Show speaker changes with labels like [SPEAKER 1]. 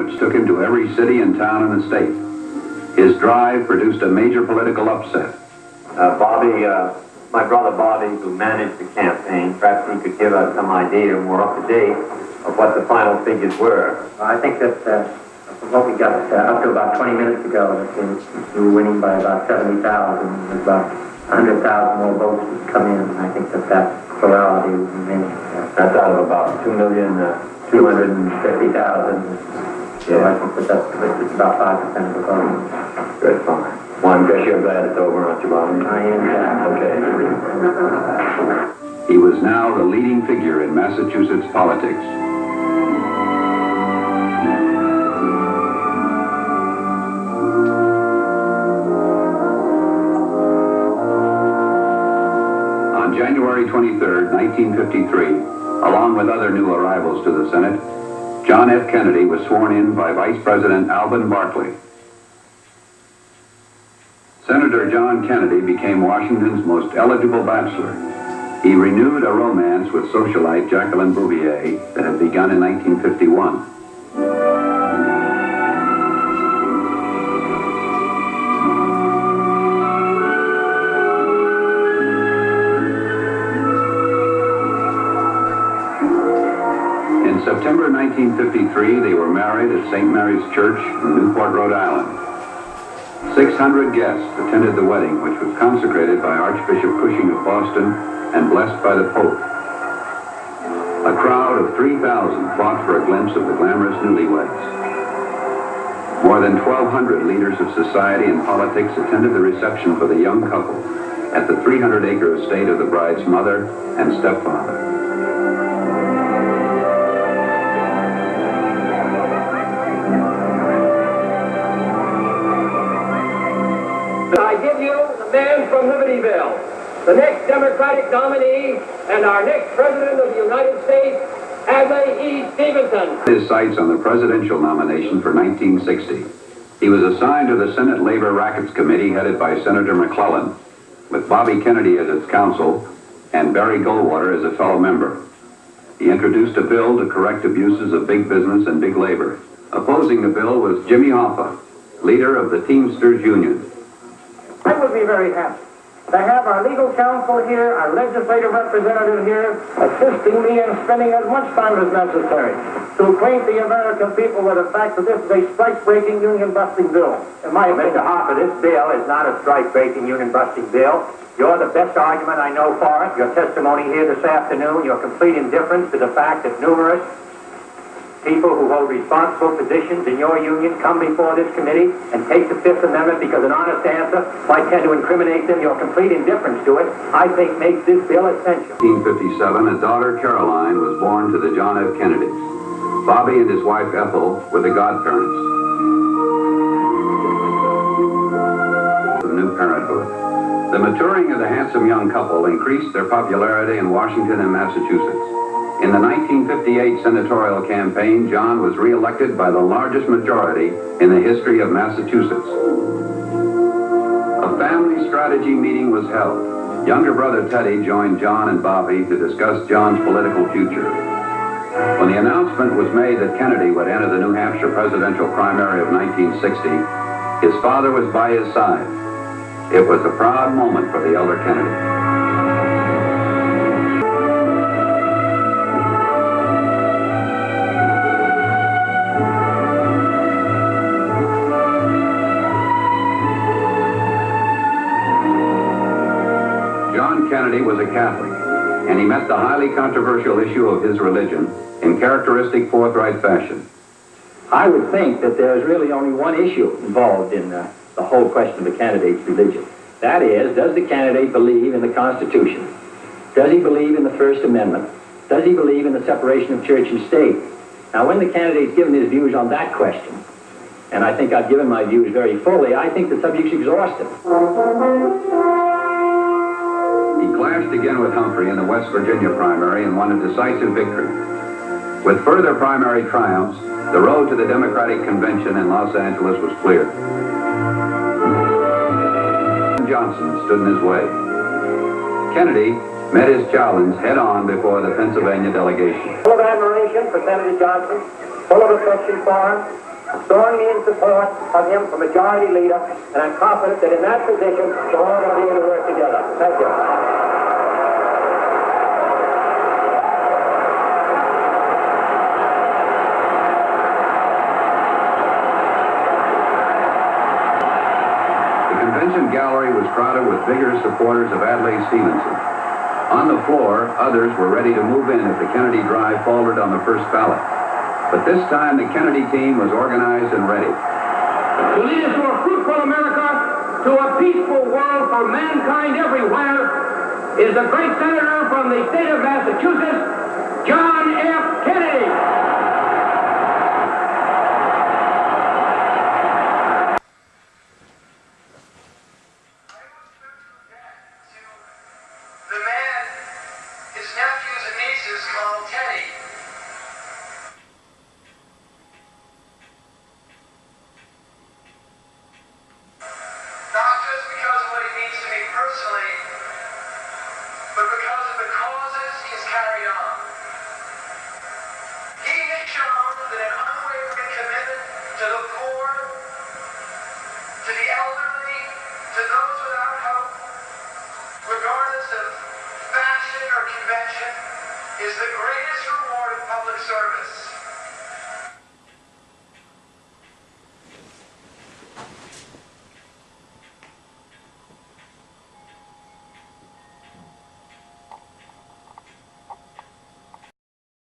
[SPEAKER 1] trips took him to every city and town in the state. His drive produced a major political upset.
[SPEAKER 2] My brother Bobby, who managed the campaign, perhaps he could give us some idea more up to date of what the final figures were.
[SPEAKER 3] I think that from what we got up to about 20 minutes ago, that we were winning by about 70,000. There's about 100,000 more votes would come in, and I think that plurality would remain.
[SPEAKER 2] That's out of about 2,250,000.
[SPEAKER 3] So I think that's about 5% of the vote.
[SPEAKER 2] Good, fine. Well, I guess you're glad it's over, aren't you, Bobby?
[SPEAKER 3] I am.
[SPEAKER 2] Okay.
[SPEAKER 1] He was now the leading figure in Massachusetts politics. On January 23, 1953, along with other new arrivals to the Senate, John F. Kennedy was sworn in by Vice President Alvin Barkley. Senator John Kennedy became Washington's most eligible bachelor. He renewed a romance with socialite Jacqueline Bouvier that had begun in 1951. In September 1953, they were married at St. Mary's Church in Newport, Rhode Island. 600 guests attended the wedding, which was consecrated by Archbishop Cushing of Boston and blessed by the Pope. A crowd of 3,000 fought for a glimpse of the glamorous newlyweds. More than 1,200 leaders of society and politics attended the reception for the young couple at the 300-acre estate of the bride's mother and stepfather.
[SPEAKER 4] I give you the man from Libertyville, the next Democratic nominee and our next President of the United States, Adlai E. Stevenson.
[SPEAKER 1] His sights on the presidential nomination for 1960. He was assigned to the Senate Labor Rackets Committee headed by Senator McClellan, with Bobby Kennedy as its counsel and Barry Goldwater as a fellow member. He introduced a bill to correct abuses of big business and big labor. Opposing the bill was Jimmy Hoffa, leader of the Teamsters Union.
[SPEAKER 3] I would be very happy to have our legal counsel here, our legislative representative here, assisting me in spending as much time as necessary to acquaint the American people with the fact that this is a strike-breaking, union-busting bill. In my opinion.
[SPEAKER 2] Mr. Hoffa, this bill is not a strike-breaking, union-busting bill. You're the best argument I know for it. Your testimony here this afternoon, your complete indifference to the fact that numerous people who hold responsible positions in your union come before this committee and take the Fifth Amendment because an honest answer might tend to incriminate them. Your complete indifference to it, I think, makes this bill essential.
[SPEAKER 1] 1957, a daughter, Caroline, was born to the John F. Kennedys. Bobby and his wife, Ethel, were the godparents of new parenthood. The maturing of the handsome young couple increased their popularity in Washington and Massachusetts. In the 1958 senatorial campaign, John was re-elected by the largest majority in the history of Massachusetts. A family strategy meeting was held. Younger brother Teddy joined John and Bobby to discuss John's political future. When the announcement was made that Kennedy would enter the New Hampshire presidential primary of 1960, his father was by his side. It was a proud moment for the elder Kennedy. Kennedy was a Catholic, and he met the highly controversial issue of his religion in characteristic forthright fashion.
[SPEAKER 5] I would think that there's really only one issue involved in the whole question of the candidate's religion. That is, does the candidate believe in the Constitution? Does he believe in the First Amendment? Does he believe in the separation of church and state? Now, when the candidate's given his views on that question, and I think I've given my views very fully, I think the subject's exhausted.
[SPEAKER 1] He clashed again with Humphrey in the West Virginia primary and won a decisive victory. With further primary triumphs, the road to the Democratic Convention in Los Angeles was clear. Johnson stood in his way. Kennedy met his challenge head-on before the Pennsylvania delegation.
[SPEAKER 3] Full of admiration for Senator Johnson, full of affection for him,
[SPEAKER 2] strongly in support of him for majority leader, and I'm confident that in that position, we're all going to be able to work together. Thank you.
[SPEAKER 1] The convention gallery was crowded with vigorous supporters of Adlai Stevenson. On the floor, others were ready to move in if the Kennedy drive faltered on the first ballot. But this time, the Kennedy team was organized and ready.
[SPEAKER 4] To lead us to a fruitful America, to a peaceful world for mankind everywhere, is the great senator from the state of Massachusetts, John F. Kennedy.
[SPEAKER 6] The man, his nephews and nieces called Teddy. Not just because of what he means to me personally, but because of the causes he's carried on. He has shown that an unwavering commitment to the poor, to the elderly, to those without hope, regardless of fashion or convention, is the greatest reward of public service.